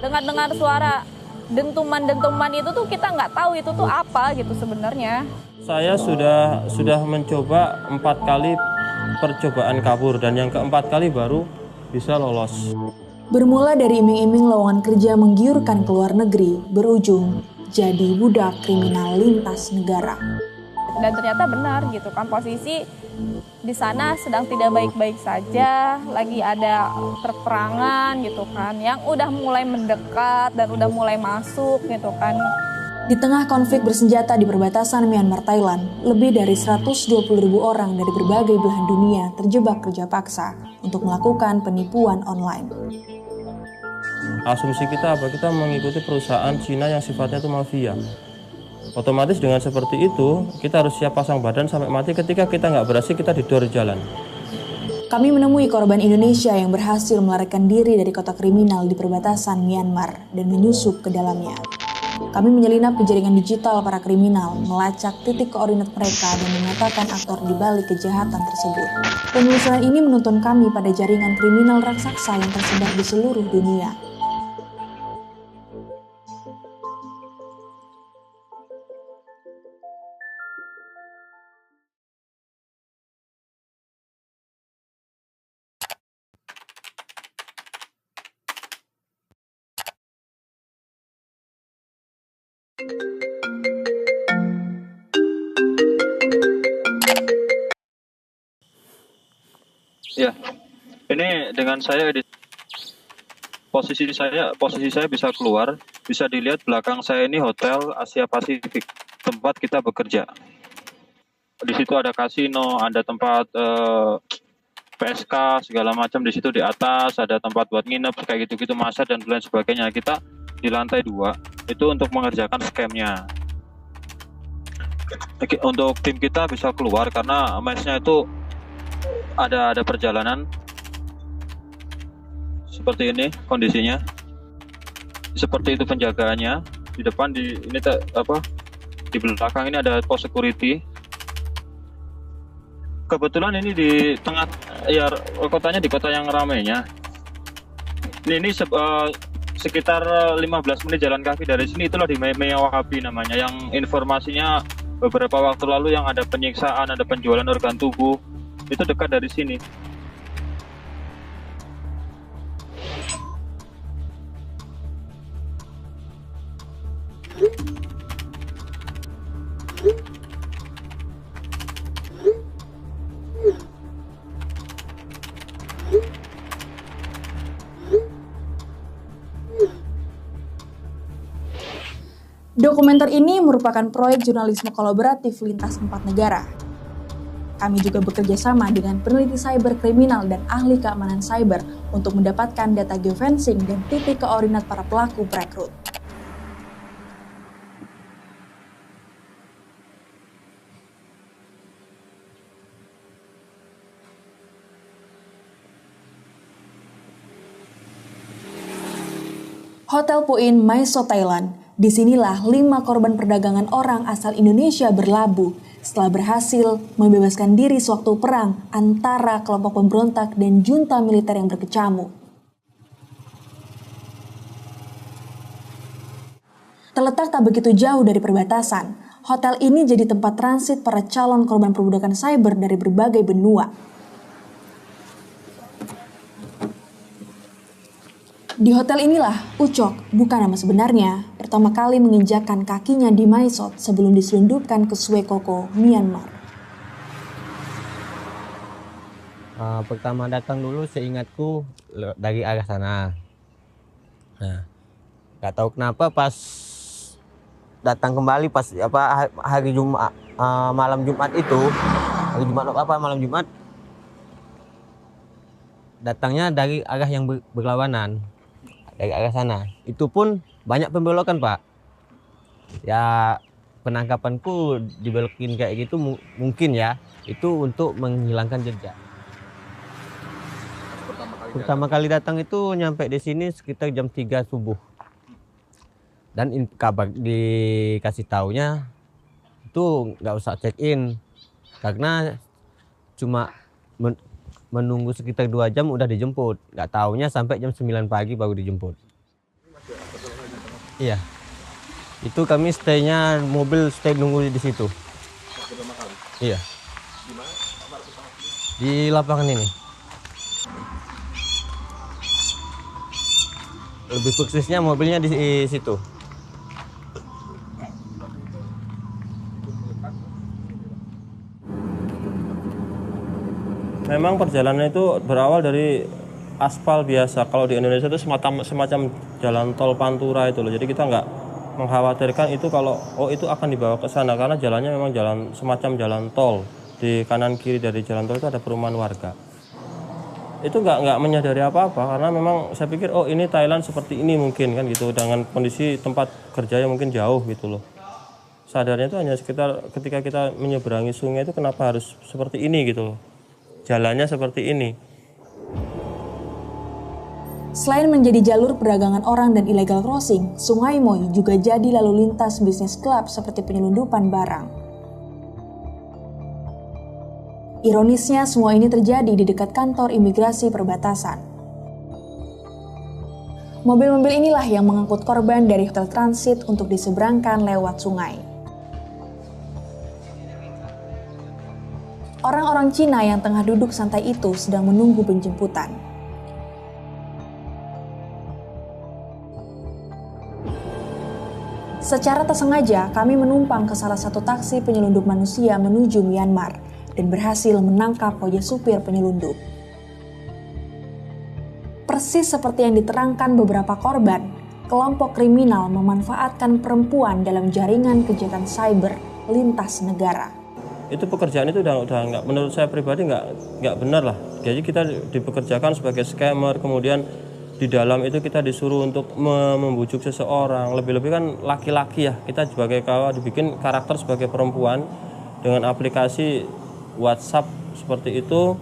Dengar-dengar suara dentuman-dentuman itu tuh kita nggak tahu itu tuh apa gitu sebenarnya. Saya sudah mencoba 4 kali percobaan kabur dan yang keempat kali baru bisa lolos. Bermula dari iming-iming lowongan kerja menggiurkan ke luar negeri, berujung jadi budak kriminal lintas negara. Dan ternyata benar gitu kan, posisi di sana sedang tidak baik-baik saja, lagi ada perperangan gitu kan, yang udah mulai mendekat dan udah mulai masuk gitu kan. Di tengah konflik bersenjata di perbatasan Myanmar-Thailand, lebih dari 120.000 orang dari berbagai belahan dunia terjebak kerja paksa untuk melakukan penipuan online. Asumsi kita apa? Kita mengikuti perusahaan Cina yang sifatnya itu mafia. Otomatis dengan seperti itu, kita harus siap pasang badan sampai mati. Ketika kita nggak berhasil, kita didor jalan. Kami menemui korban Indonesia yang berhasil melarikan diri dari kota kriminal di perbatasan Myanmar dan menyusup ke dalamnya. Kami menyelinap ke jaringan digital para kriminal, melacak titik koordinat mereka dan menyatakan aktor di balik kejahatan tersebut. Penelusuran ini menuntun kami pada jaringan kriminal raksasa yang tersebar di seluruh dunia. Ya, ini dengan saya posisi saya bisa keluar, bisa dilihat belakang saya ini Hotel Asia Pasifik, tempat kita bekerja. Di situ ada kasino, ada tempat PSK segala macam di situ, di atas ada tempat buat nginep kayak gitu-gitu, masak dan lain sebagainya. Kita di lantai 2 itu untuk mengerjakan scamnya. Untuk tim kita bisa keluar karena mesnya itu ada perjalanan seperti ini kondisinya, seperti itu penjagaannya. Di depan di belakang ini ada pos security. Kebetulan ini di tengah ya kotanya, di kota yang ramainya. Ini sekitar 15 menit jalan kaki dari sini, itulah di Meyawahabi namanya, yang informasinya beberapa waktu lalu yang ada penyiksaan, ada penjualan organ tubuh. Itu dekat dari sini. Dokumenter ini merupakan proyek jurnalisme kolaboratif lintas 4 negara. Kami juga bekerja sama dengan peneliti cyber kriminal dan ahli keamanan cyber untuk mendapatkan data geofencing dan titik koordinat para pelaku perekrut. Hotel Puin Maiso, Thailand. Disinilah 5 korban perdagangan orang asal Indonesia berlabuh setelah berhasil membebaskan diri sewaktu perang antara kelompok pemberontak dan junta militer yang berkecamuk. Terletak tak begitu jauh dari perbatasan, hotel ini jadi tempat transit para calon korban perbudakan cyber dari berbagai benua. Di hotel inilah Ucok, bukan nama sebenarnya, pertama kali menginjakkan kakinya di Mae Sot sebelum diselundupkan ke Sue Koko, Myanmar. Pertama datang dulu seingatku dari arah sana. Nah, nggak tahu kenapa pas datang kembali pas hari Jumat, malam Jumat itu, malam Jumat datangnya dari arah yang berlawanan. Dari arah sana, itu pun banyak pembelokan, Pak. Ya penangkapanku dibelokin kayak gitu mungkin ya, itu untuk menghilangkan jejak. Pertama kali datang itu nyampe di sini sekitar jam 3 subuh. Dan kabar dikasih taunya itu nggak usah check in karena cuma menunggu sekitar 2 jam udah dijemput. Nggak taunya sampai jam 9 pagi baru dijemput. Iya. Itu kami stay-nya mobil stay nunggu di situ. Iya. Di lapangan ini. Lebih persisnya mobilnya di situ. Memang perjalanan itu berawal dari aspal biasa. Kalau di Indonesia itu semacam jalan tol pantura itu loh. Jadi kita nggak mengkhawatirkan itu kalau itu akan dibawa ke sana karena jalannya memang semacam jalan tol. Di kanan kiri dari jalan tol itu ada perumahan warga. Itu nggak menyadari apa-apa karena memang saya pikir ini Thailand seperti ini mungkin kan gitu dengan kondisi tempat kerja yang mungkin jauh gitu loh. Sadarnya itu hanya sekitar ketika kita menyeberangi sungai itu kenapa harus seperti ini gitu loh. Jalannya seperti ini. Selain menjadi jalur perdagangan orang dan illegal crossing, Sungai Moi juga jadi lalu lintas bisnis gelap seperti penyelundupan barang. Ironisnya, semua ini terjadi di dekat kantor imigrasi perbatasan. Mobil-mobil inilah yang mengangkut korban dari hotel transit untuk diseberangkan lewat sungai. Orang-orang Cina yang tengah duduk santai itu sedang menunggu penjemputan. Secara tak sengaja, kami menumpang ke salah satu taksi penyelundup manusia menuju Myanmar dan berhasil menangkap wajah supir penyelundup. Persis seperti yang diterangkan beberapa korban, kelompok kriminal memanfaatkan perempuan dalam jaringan kejahatan cyber lintas negara. Itu pekerjaan itu udah nggak, menurut saya pribadi nggak benar lah. Jadi kita dipekerjakan sebagai scammer, kemudian di dalam itu kita disuruh untuk membujuk seseorang, lebih-lebih kan laki-laki ya, kita sebagai dibikin karakter sebagai perempuan dengan aplikasi WhatsApp seperti itu,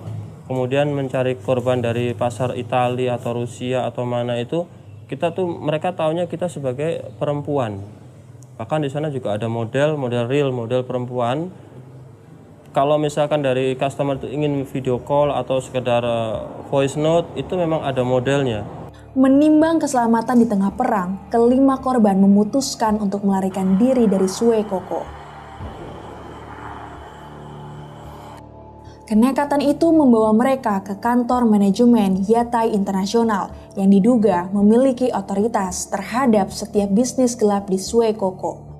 kemudian mencari korban dari pasar Italia atau Rusia atau mana itu, mereka taunya kita sebagai perempuan. Bahkan di sana juga ada model real, model perempuan. Kalau misalkan dari customer itu ingin video call atau sekedar voice note, itu memang ada modelnya. Menimbang keselamatan di tengah perang, kelima korban memutuskan untuk melarikan diri dari Sue Koko. Kenekatan itu membawa mereka ke kantor manajemen Yatai Internasional yang diduga memiliki otoritas terhadap setiap bisnis gelap di Sue Koko.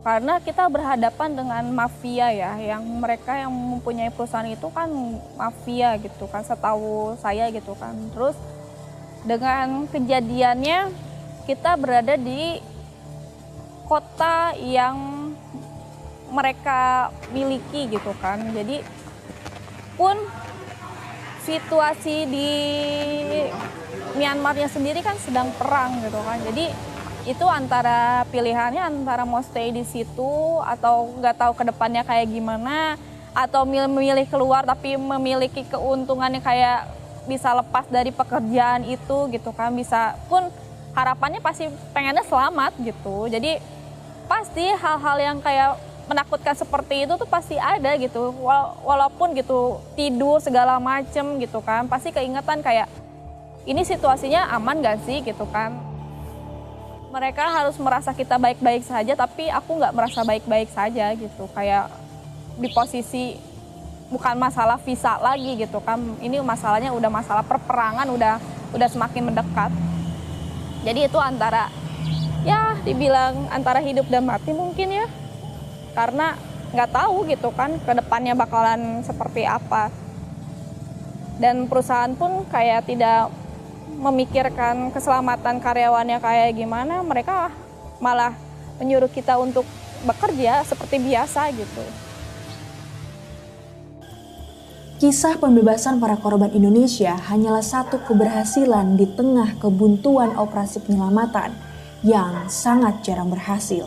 Karena kita berhadapan dengan mafia ya, yang mereka yang mempunyai perusahaan itu kan mafia gitu kan, setahu saya gitu kan. Terus dengan kejadiannya kita berada di kota yang mereka miliki gitu kan. Jadi pun situasi di Myanmarnya sendiri kan sedang perang gitu kan. Jadi itu antara pilihannya antara mau stay di situ atau nggak tahu ke depannya kayak gimana, atau memilih keluar tapi memiliki keuntungannya kayak bisa lepas dari pekerjaan itu gitu kan, bisa pun harapannya pasti pengennya selamat gitu. Jadi pasti hal-hal yang kayak menakutkan seperti itu tuh pasti ada gitu, walaupun gitu tidur segala macem gitu kan, pasti keingetan kayak ini situasinya aman gak sih gitu kan. Mereka harus merasa kita baik-baik saja, tapi aku nggak merasa baik-baik saja gitu, kayak di posisi bukan masalah visa lagi gitu kan, ini masalahnya udah masalah perperangan, udah semakin mendekat. Jadi itu antara ya dibilang antara hidup dan mati mungkin ya, karena nggak tahu gitu kan ke depannya bakalan seperti apa. Dan perusahaan pun kayak tidak memikirkan keselamatan karyawannya kayak gimana, mereka malah menyuruh kita untuk bekerja seperti biasa gitu. Kisah pembebasan para korban Indonesia hanyalah satu keberhasilan di tengah kebuntuan operasi penyelamatan yang sangat jarang berhasil.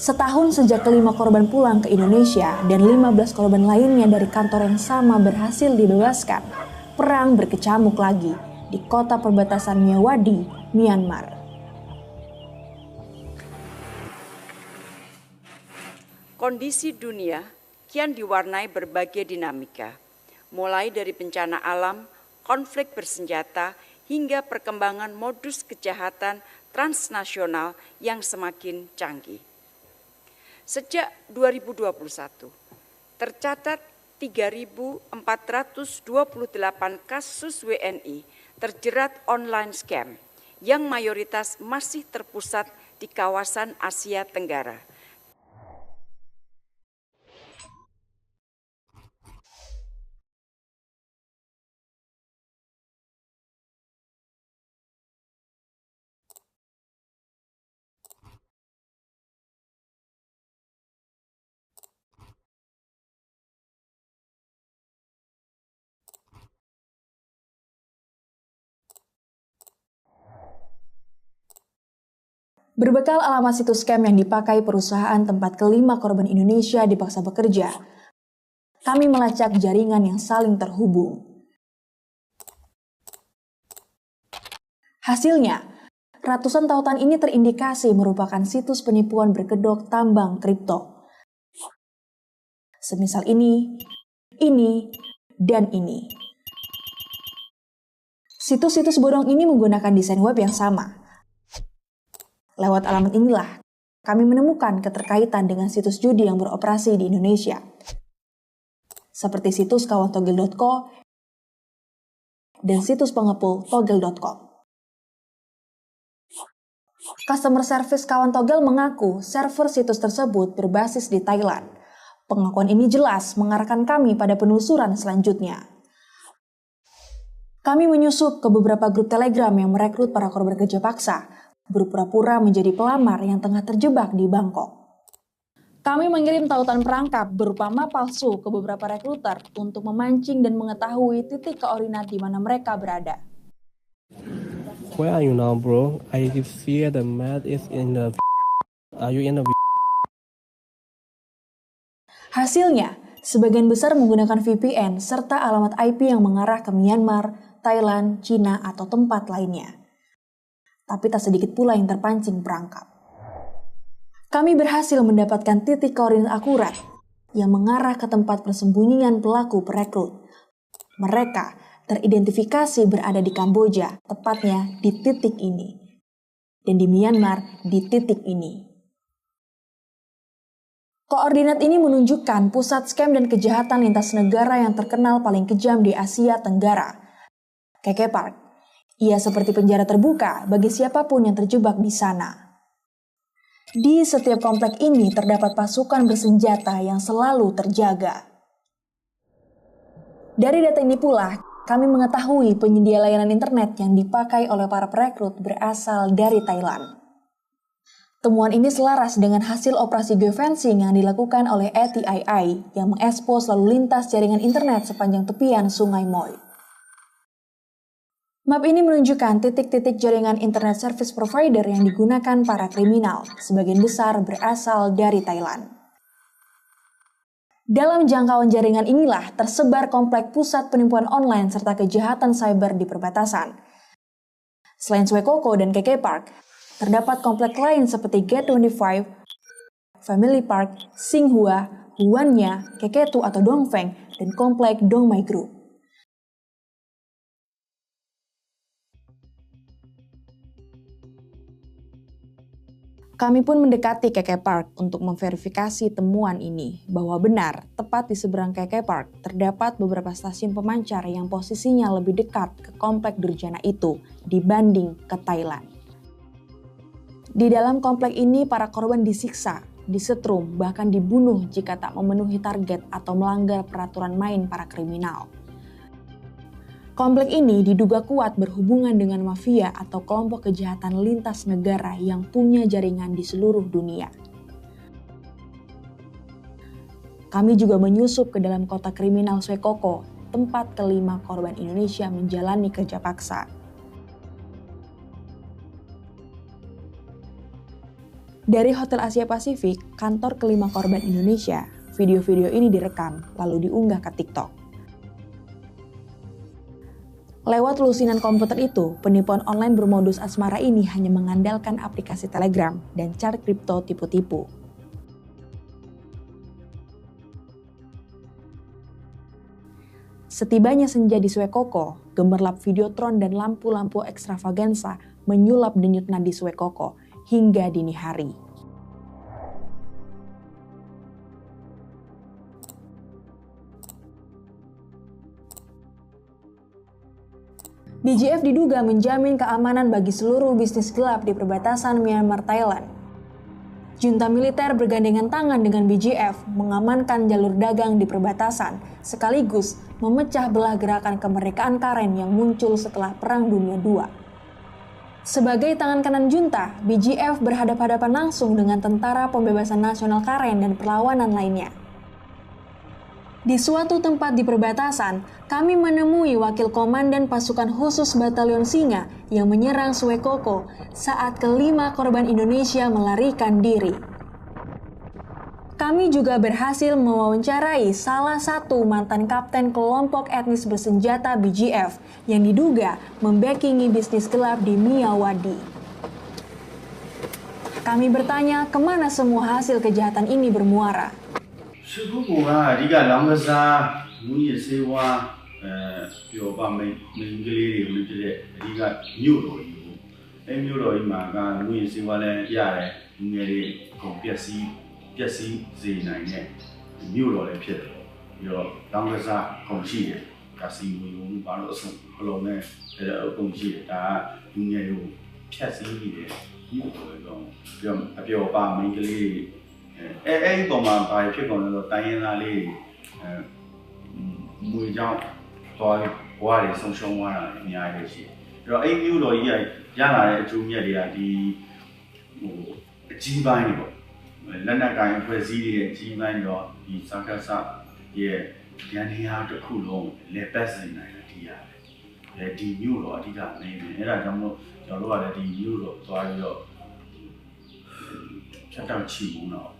Setahun sejak kelima korban pulang ke Indonesia dan 15 korban lainnya dari kantor yang sama berhasil dibebaskan, perang berkecamuk lagi di kota perbatasan Myawaddy, Myanmar. Kondisi dunia kian diwarnai berbagai dinamika, mulai dari bencana alam, konflik bersenjata, hingga perkembangan modus kejahatan transnasional yang semakin canggih. Sejak 2021, tercatat 3.428 kasus WNI terjerat online scam yang mayoritas masih terpusat di kawasan Asia Tenggara. Berbekal alamat situs scam yang dipakai perusahaan tempat kelima korban Indonesia dipaksa bekerja, kami melacak jaringan yang saling terhubung. Hasilnya, ratusan tautan ini terindikasi merupakan situs penipuan berkedok tambang kripto. Semisal ini, dan ini. Situs-situs bodong ini menggunakan desain web yang sama. Lewat alamat inilah, kami menemukan keterkaitan dengan situs judi yang beroperasi di Indonesia. Seperti situs kawantogel.co dan situs pengepul togel.com. Customer service Kawan Togel mengaku server situs tersebut berbasis di Thailand. Pengakuan ini jelas mengarahkan kami pada penelusuran selanjutnya. Kami menyusup ke beberapa grup Telegram yang merekrut para korban kerja paksa, berpura-pura menjadi pelamar yang tengah terjebak di Bangkok. Kami mengirim tautan perangkap berupa map palsu ke beberapa rekruter untuk memancing dan mengetahui titik koordinat di mana mereka berada. Where are you now, bro? I fear the map is in the. Are you in the? Hasilnya, sebagian besar menggunakan VPN serta alamat IP yang mengarah ke Myanmar, Thailand, Cina, atau tempat lainnya. Tapi tak sedikit pula yang terpancing perangkap. Kami berhasil mendapatkan titik koordinat akurat yang mengarah ke tempat persembunyian pelaku perekrut. Mereka teridentifikasi berada di Kamboja, tepatnya di titik ini. Dan di Myanmar di titik ini. Koordinat ini menunjukkan pusat scam dan kejahatan lintas negara yang terkenal paling kejam di Asia Tenggara, KK Park. Ia seperti penjara terbuka bagi siapapun yang terjebak di sana. Di setiap komplek ini terdapat pasukan bersenjata yang selalu terjaga. Dari data ini pula, kami mengetahui penyedia layanan internet yang dipakai oleh para perekrut berasal dari Thailand. Temuan ini selaras dengan hasil operasi geofencing yang dilakukan oleh ATII yang mengekspos lalu lintas jaringan internet sepanjang tepian Sungai Moi. Map ini menunjukkan titik-titik jaringan internet service provider yang digunakan para kriminal, sebagian besar berasal dari Thailand. Dalam jangkauan jaringan inilah tersebar komplek pusat penipuan online serta kejahatan cyber di perbatasan. Selain Swekoko dan KK Park, terdapat komplek lain seperti Get25, Family Park, Singhua, Huanya, Keketu atau Dongfeng, dan komplek Dongmai Group. Kami pun mendekati KK Park untuk memverifikasi temuan ini, bahwa benar, tepat di seberang KK Park terdapat beberapa stasiun pemancar yang posisinya lebih dekat ke komplek Durjana itu dibanding ke Thailand. Di dalam komplek ini para korban disiksa, disetrum, bahkan dibunuh jika tak memenuhi target atau melanggar peraturan main para kriminal. Komplek ini diduga kuat berhubungan dengan mafia atau kelompok kejahatan lintas negara yang punya jaringan di seluruh dunia. Kami juga menyusup ke dalam kota kriminal Swekoko, tempat kelima korban Indonesia menjalani kerja paksa. Dari Hotel Asia Pasifik, kantor kelima korban Indonesia, video-video ini direkam lalu diunggah ke TikTok. Lewat lusinan komputer itu, penipuan online bermodus asmara ini hanya mengandalkan aplikasi Telegram dan cari kripto tipu-tipu. Setibanya senja di Suekoko, gemerlap videotron dan lampu-lampu ekstravaganza menyulap denyut nadi Suekoko hingga dini hari. BGF diduga menjamin keamanan bagi seluruh bisnis gelap di perbatasan Myanmar-Thailand. Junta militer bergandengan tangan dengan BGF mengamankan jalur dagang di perbatasan, sekaligus memecah belah gerakan kemerdekaan Karen yang muncul setelah Perang Dunia II. Sebagai tangan kanan junta, BGF berhadapan-hadapan langsung dengan Tentara Pembebasan Nasional Karen dan perlawanan lainnya. Di suatu tempat di perbatasan, kami menemui wakil komandan pasukan khusus Batalion Singa yang menyerang Suekoko saat kelima korban Indonesia melarikan diri. Kami juga berhasil mewawancarai salah satu mantan kapten kelompok etnis bersenjata BGF yang diduga membackingi bisnis gelap di Miyawadi. Kami bertanya kemana semua hasil kejahatan ini bermuara. Sukupuga diga langasa muni sewa pioba menggeliri ulitire diga nyuro yu nyuro imaga muni sewa le yare ngeri kompiasi piasi zinaiне nyuro le phit yo langasa komshi kasi muni ba lo asu along ne komshi da ngeri piasi ni de nyuro lo yo pioba menggeliriအဲ့ဒီပုံမှာဘာဖြစ်ကုန်လဲဆိုတိုင်းရင်းသားလေးမွေကြောင့်သွားဘွားတွေဆုံးရှုံးသွားတာအများကြီးရှိတယ်။အဲ့တော့အဲ့မျိုးတော်ကြီးကရလာတဲ့အကျိုးမြတ်တွေကဒီအကြီးပိုင်းတွေပေါ့။လက်နက်ကိုင်အဖွဲ့အစည်းတွေရဲ့အကြီးပိုင်းတော့ဒီစကားစရဲ့ရန်နေရာတစ်ခုလုံးလက်ပတ်စေနိုင်တယ်ဒီရတယ်။ဒီမျိုးတော်အဓိကနေတယ်။အဲ့ဒါကြောင့်မို့ကျွန်တော်တို့ကလည်းဒီမျိုးတော်သွားပြီးတော့ဖြတ်တောက်ချီဘူးတော့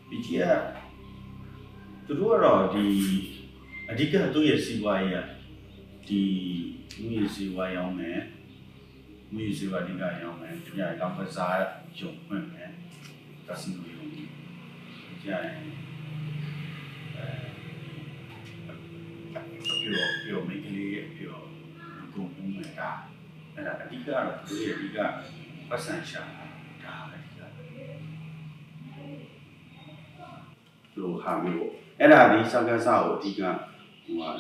ဒီကသူတို့ကတော့ဒီအဓိကသူ့ရဲ့စီးပွားရေးကဒီမြို့စီးပွားရောင်းမယ်မြို့စီးပွားအဓိကရောင်းမယ်ဒီကလောင်ကစားရုံဖွင့်မယ်ကစီနိုရုံဒီကပြောမိကလေးပြောကုန်ပုံမဲ့တာအဲ့ဒါအဓိကတော့သူရဲ့အဓိကပတ်စံရှာတာအဓိကလိုဟာမျိုးပေါ့အဲ့ဒါဒီစကားစကိုအဓိက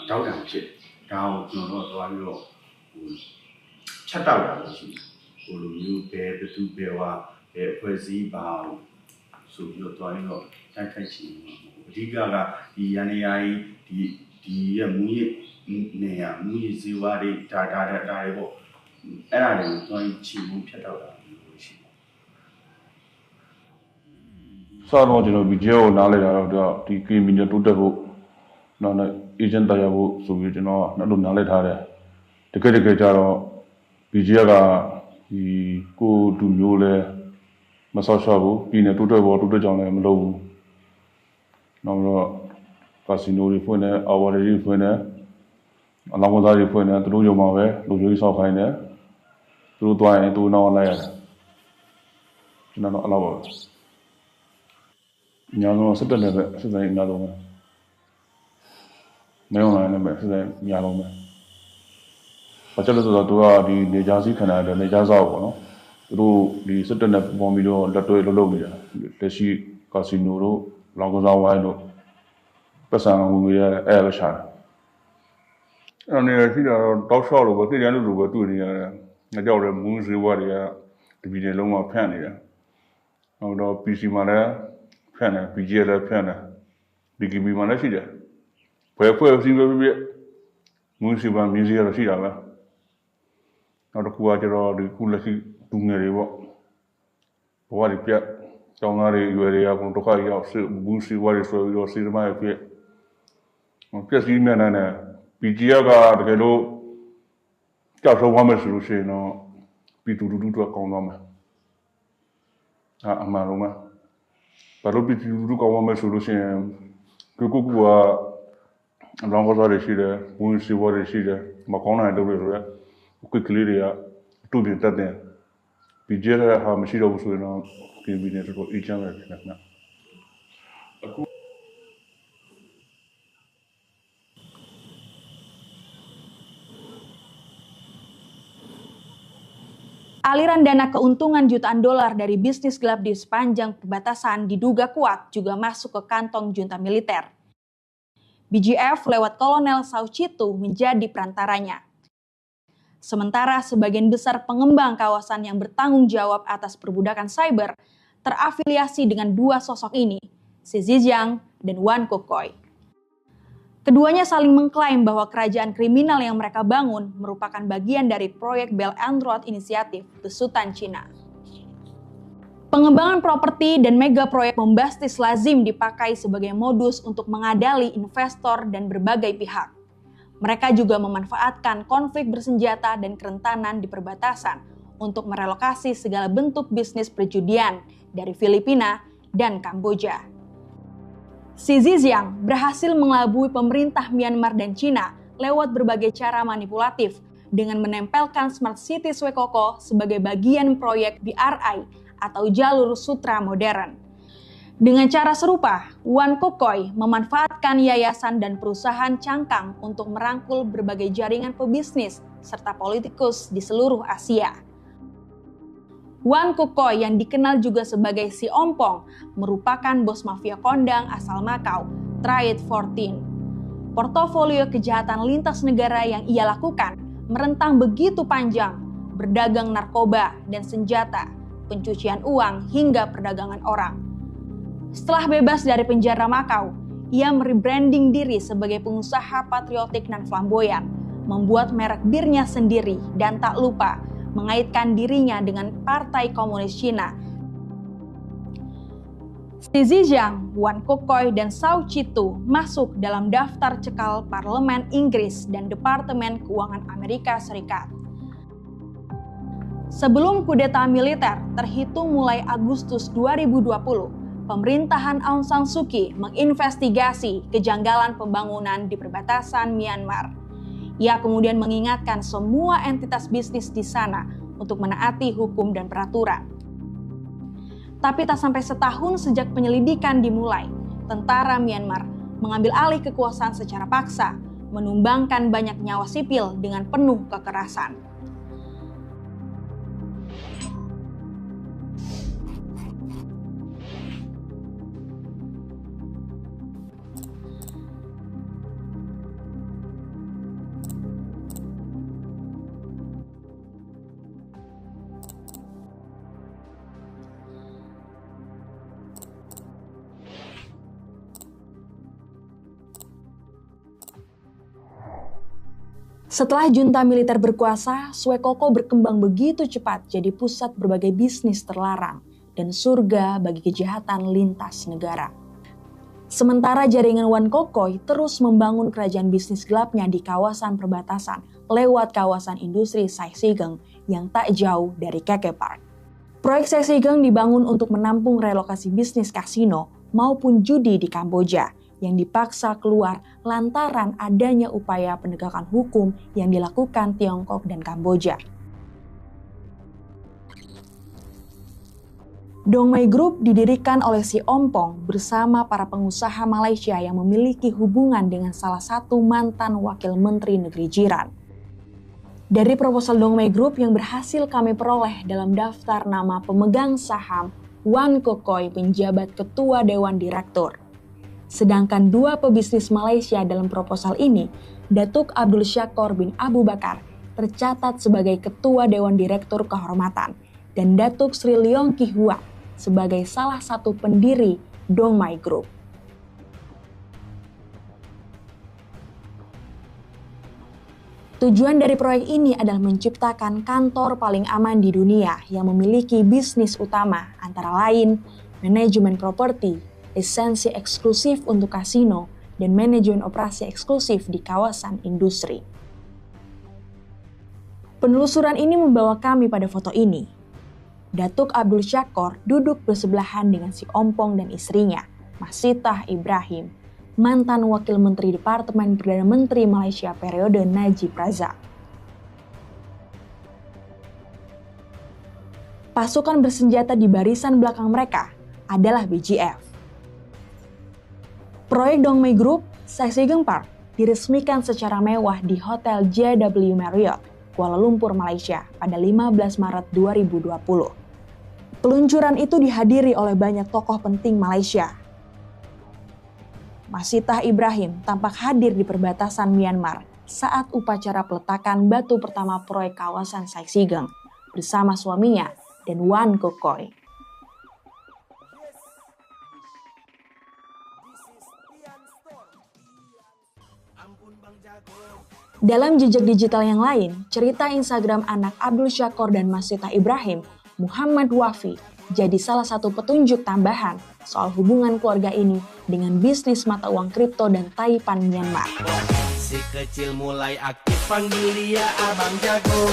တောက်တံဖြစ်ဒါကိုကျွန်တော်တို့သွားပြီးတော့ဖြတ်တောက်တာလို့ရှိတယ်လိုမျိုးဘသူဘယ်အဖွဲ့စည်းပါဆိုပြီးတော့သွားပြီးတော့တိုက်ခိုက်ချင်အဓိကဒီရန်နေရာကြီးဒီရဲ့မူရနေရာမူရဇီဝတွေဒါတွေပေါ့အဲ့ဒါတွေကိုသွားချီမှုဖြတ်တောက်တာလို့ရှိတယ်စတော့ကျွန်တော် BGF ကိုနားလည်တာတော့ဒီ criminal တိုးတက်ဖို့နောက်နဲ့ agent တရားဖို့ဆိုပြီးကျွန်တော်ကအဲ့လိုနားလည်ထားတယ်တကယ်ကြတော့ BGF ကဒီကိုတူမျိုးလဲမဆော့ရှော့ဘူးပြည်နယ်တိုးတက်ကြောင်လည်းမလုပ်ဘူးနောက်တော့ကာစီနိုတွေဖွင့်တယ်အာဝါတွေဖွင့်တယ်အလောင်းကစားတွေဖွင့်တယ်သူတို့ရုံမှာပဲလူကြီးဆောက်ခိုင်းတယ်သူတို့သွားရင်သူနောက်လိုက်ရတယ်ကျွန်တော်တော့အလောက်ပါပဲညာတော့စစ်တက်လည်းပဲစစ်တိုင်းညာလုံးပဲနေအောင်လည်းပဲစစ်တိုင်းညာလုံးပဲဘာကြောင့်လဲဆိုတော့သူကဒီနေကြားစီခဏတယ်နေကြားစောက်ပေါ့နော်သူတို့ဒီစစ်တက်နဲ့ပုံပြီးတော့လက်တွဲလုပ်နေတာလက်ရှိကာစီနိုတို့လောင်ကစားဝိုင်းတို့ပတ်စံဝင်ရအဲ့လိုရှာတယ်အဲ့နေရှိတာတော့တောက်လျှောက်လို့ပဲသိတယ်လို့ပဲတွေ့နေရတယ်ငါကြောက်တယ်မူးစေဝါတွေကဒီပြည်နယ်လုံးမှာဖျက်နေတယ်နောက်တော့ PC မှာလည်းဖျက်နေ BGF လည်းဖျက်နေ BKB မှာလည်းရှိတယ်ဘယ်ဖွဲ့စည်းပဲပြမူးစေဝါမြင်းစီရရှိတာပဲနောက်တစ်ခုကကျတော့ဒီခုလက်ရှိလူငယ်တွေပေါ့ဘဝတွေပြတ်ကျောင်းသားတွေရွယ်တွေကဘုံဒုက္ခရောက်မူးစေဝါတွေဆိုပြီးတော့စီသမားတွေပြက်စီးနေတယ်BGF ကတကယ်လို့ကြောက်ဆုံးသွားမယ်ဆိုလို့ရှိရင်တော့ပြည်သူလူထုတွေကောင်းသွားမယ်အမှန်လုံးပဲဘာလို့ပြည်သူလူထုကောင်းသွားမယ်ဆိုလို့ရှိရင်ကိုကအလောင်းကစားတွေရှိတယ်ဝင်စီဝါတွေရှိတယ်မကောင်းတဲ့လုပ်တွေဆိုရက်ကွက်ကလေးတွေကတူပြင်တက်တယ်BGFကဟာမရှိတော့ဘူးဆိုရင်တော့ပြည်ပြည်နဲ့တော်အေးချမ်းပဲဖြစ်နေတယ် Aliran dana keuntungan jutaan dolar dari bisnis gelap di sepanjang perbatasan diduga kuat juga masuk ke kantong junta militer. BGF lewat Kolonel Saucitu menjadi perantaranya. Sementara sebagian besar pengembang kawasan yang bertanggung jawab atas perbudakan cyber terafiliasi dengan dua sosok ini, Xi Zhejiang dan Wan Kuokoi. Keduanya saling mengklaim bahwa kerajaan kriminal yang mereka bangun merupakan bagian dari proyek Belt and Road Initiative besutan Cina. Pengembangan properti dan mega proyek bombastis lazim dipakai sebagai modus untuk mengadali investor dan berbagai pihak. Mereka juga memanfaatkan konflik bersenjata dan kerentanan di perbatasan untuk merelokasi segala bentuk bisnis perjudian dari Filipina dan Kamboja. Xi Zhejiang berhasil mengelabui pemerintah Myanmar dan Cina lewat berbagai cara manipulatif dengan menempelkan Smart City Swekoko sebagai bagian proyek BRI atau Jalur Sutra Modern. Dengan cara serupa, Wan Kuokoi memanfaatkan yayasan dan perusahaan cangkang untuk merangkul berbagai jaringan pebisnis serta politikus di seluruh Asia. Wan Kuokoi yang dikenal juga sebagai si Ompong merupakan bos mafia kondang asal Makau, Trade 14. Portofolio kejahatan lintas negara yang ia lakukan merentang begitu panjang, berdagang narkoba dan senjata, pencucian uang hingga perdagangan orang. Setelah bebas dari penjara Makau, ia merebranding diri sebagai pengusaha patriotik dan flamboyan, membuat merek birnya sendiri dan tak lupa mengaitkan dirinya dengan Partai Komunis Cina. Xi Zhejiang, Wan Kuokoi, dan Saucitu masuk dalam daftar cekal Parlemen Inggris dan Departemen Keuangan Amerika Serikat. Sebelum kudeta militer terhitung mulai Agustus 2020, pemerintahan Aung San Suu Kyi menginvestigasi kejanggalan pembangunan di perbatasan Myanmar. Ia kemudian mengingatkan semua entitas bisnis di sana untuk menaati hukum dan peraturan. Tapi tak sampai setahun sejak penyelidikan dimulai, tentara Myanmar mengambil alih kekuasaan secara paksa, menumbangkan banyak nyawa sipil dengan penuh kekerasan. Setelah junta militer berkuasa, Swekoko berkembang begitu cepat jadi pusat berbagai bisnis terlarang dan surga bagi kejahatan lintas negara. Sementara jaringan Wan Kuokoi terus membangun kerajaan bisnis gelapnya di kawasan perbatasan lewat kawasan industri Saexigeng yang tak jauh dari KK Park. Proyek Saexigeng dibangun untuk menampung relokasi bisnis kasino maupun judi di Kamboja yang dipaksa keluar lantaran adanya upaya penegakan hukum yang dilakukan Tiongkok dan Kamboja. Dongmai Group didirikan oleh si Ompong bersama para pengusaha Malaysia yang memiliki hubungan dengan salah satu mantan wakil menteri negeri jiran. Dari proposal Dongmai Group yang berhasil kami peroleh dalam daftar nama pemegang saham, Wan Kuokoi menjabat ketua dewan direktur. Sedangkan dua pebisnis Malaysia dalam proposal ini, Datuk Abdul Syakor bin Abu Bakar tercatat sebagai ketua dewan direktur kehormatan dan Datuk Sri Leong Ki Hua sebagai salah satu pendiri Dongmai Group. Tujuan dari proyek ini adalah menciptakan kantor paling aman di dunia yang memiliki bisnis utama antara lain manajemen properti, lisensi eksklusif untuk kasino, dan manajemen operasi eksklusif di kawasan industri. Penelusuran ini membawa kami pada foto ini. Datuk Abdul Syakor duduk bersebelahan dengan si Ompong dan istrinya, Masitah Ibrahim, mantan Wakil Menteri Departemen Perdana Menteri Malaysia periode Najib Razak. Pasukan bersenjata di barisan belakang mereka adalah BGF. Proyek Dongmai Group, Saexigeng Park, diresmikan secara mewah di Hotel JW Marriott Kuala Lumpur, Malaysia pada 15 Maret 2020. Peluncuran itu dihadiri oleh banyak tokoh penting Malaysia. Masitah Ibrahim tampak hadir di perbatasan Myanmar saat upacara peletakan batu pertama proyek kawasan Sai Sigeng bersama suaminya dan Wan Kokoi. Dalam jejak digital yang lain, cerita Instagram anak Abdul Syakor dan Masitah Ibrahim, Muhammad Wafi, jadi salah satu petunjuk tambahan soal hubungan keluarga ini dengan bisnis mata uang kripto dan Taipan Myanmar. Si kecil mulai aktif panggil dia Abang Jago.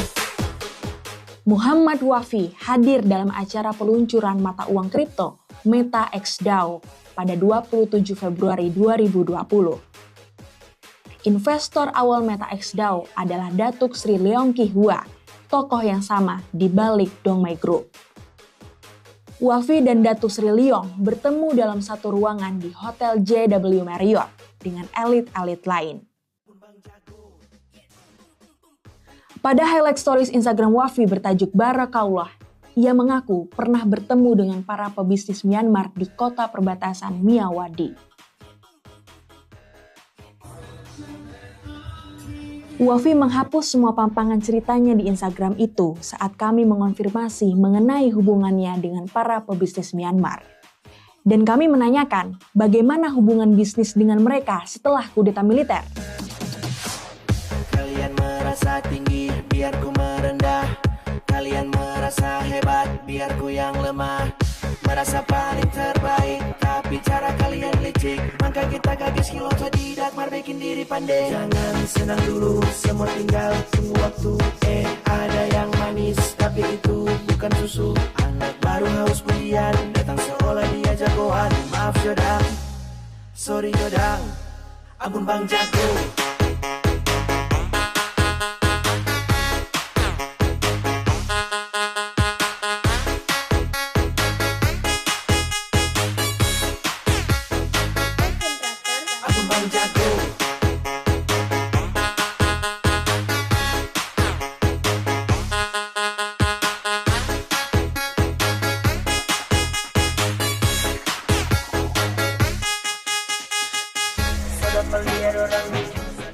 Muhammad Wafi hadir dalam acara peluncuran mata uang kripto Meta X DAO pada 27 Februari 2020. Investor awal Meta X DAO adalah Datuk Sri Leong Ki Hua, tokoh yang sama di balik Dongmai Group. Wafi dan Datuk Sri Leong bertemu dalam satu ruangan di Hotel JW Marriott dengan elit-elit lain. Pada highlight stories Instagram Wafi bertajuk Barakallah, ia mengaku pernah bertemu dengan para pebisnis Myanmar di kota perbatasan Myawaddy. Wafi menghapus semua pampangan ceritanya di Instagram itu saat kami mengonfirmasi mengenai hubungannya dengan para pebisnis Myanmar. Dan kami menanyakan bagaimana hubungan bisnis dengan mereka setelah kudeta militer. Kalian merasa tinggi, biar ku merendah. Kalian merasa hebat, biar ku yang lemah. Merasa paling terbaik, tapi cara kalian licik. Maka kita gadis kilo tidak bikin diri pandai. Jangan senang dulu, semua tinggal tunggu waktu. Ada yang manis, tapi itu bukan susu. Anak baru haus pujian, datang seolah dia jagoan. Maaf Jodang, sorry Jodang, ampun Bang Jago.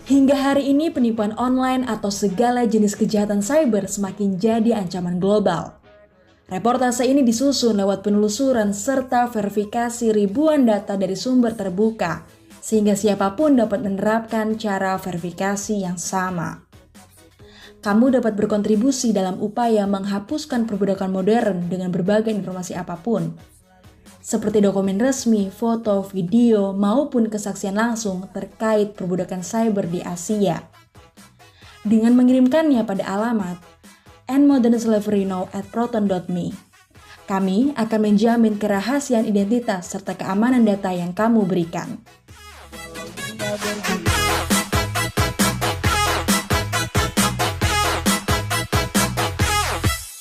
Hingga hari ini penipuan online atau segala jenis kejahatan cyber semakin jadi ancaman global. Reportase ini disusun lewat penelusuran serta verifikasi ribuan data dari sumber terbuka, sehingga siapapun dapat menerapkan cara verifikasi yang sama. Kamu dapat berkontribusi dalam upaya menghapuskan perbudakan modern dengan berbagai informasi apapun, seperti dokumen resmi, foto, video, maupun kesaksian langsung terkait perbudakan cyber di Asia. Dengan mengirimkannya pada alamat endmodernslaverynow@proton.me, kami akan menjamin kerahasiaan identitas serta keamanan data yang kamu berikan.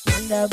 Benda